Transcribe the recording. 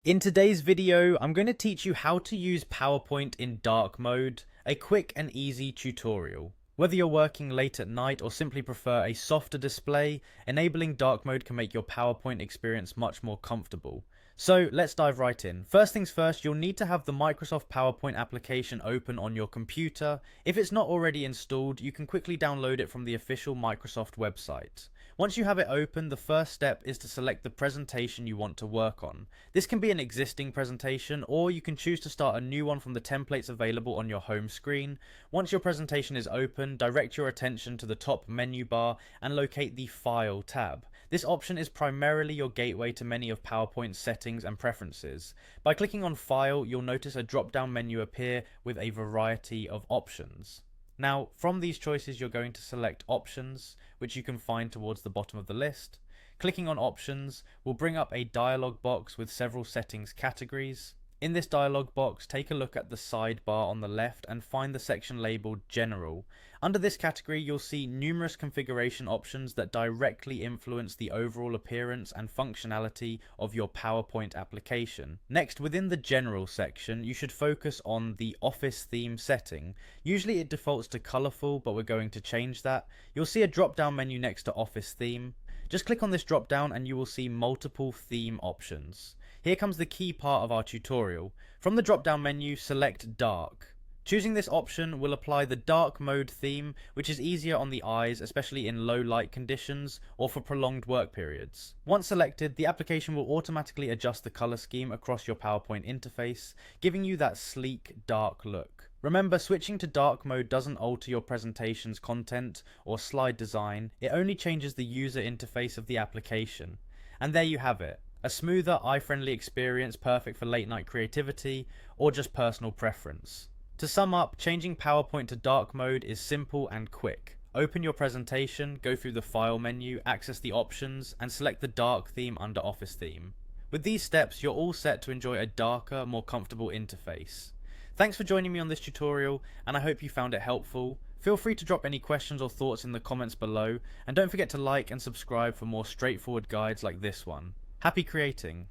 In today's video, I'm going to teach you how to use PowerPoint in dark mode, a quick and easy tutorial. Whether you're working late at night or simply prefer a softer display, enabling dark mode can make your PowerPoint experience much more comfortable. So let's dive right in. First things first, you'll need to have the Microsoft PowerPoint application open on your computer. If it's not already installed, you can quickly download it from the official Microsoft website. Once you have it open, the first step is to select the presentation you want to work on. This can be an existing presentation, or you can choose to start a new one from the templates available on your home screen. Once your presentation is open, direct your attention to the top menu bar and locate the File tab. This option is primarily your gateway to many of PowerPoint's settings and preferences. By clicking on File, you'll notice a drop-down menu appear with a variety of options. Now, from these choices, you're going to select Options, which you can find towards the bottom of the list. Clicking on Options will bring up a dialog box with several settings categories. In this dialog box, take a look at the sidebar on the left and find the section labeled General. Under this category, you'll see numerous configuration options that directly influence the overall appearance and functionality of your PowerPoint application. Next, within the General section, you should focus on the Office theme setting. Usually it defaults to colorful, but we're going to change that. You'll see a drop-down menu next to Office theme. Just click on this drop-down and you will see multiple theme options. Here comes the key part of our tutorial. From the drop-down menu, select Dark. Choosing this option will apply the dark mode theme, which is easier on the eyes, especially in low light conditions or for prolonged work periods. Once selected, the application will automatically adjust the color scheme across your PowerPoint interface, giving you that sleek, dark look. Remember, switching to dark mode doesn't alter your presentation's content or slide design, it only changes the user interface of the application. And there you have it. A smoother, eye-friendly experience perfect for late-night creativity or just personal preference. To sum up, changing PowerPoint to dark mode is simple and quick. Open your presentation, go through the File menu, access the options, and select the dark theme under Office theme. With these steps, you're all set to enjoy a darker, more comfortable interface. Thanks for joining me on this tutorial, and I hope you found it helpful. Feel free to drop any questions or thoughts in the comments below, and don't forget to like and subscribe for more straightforward guides like this one. Happy creating!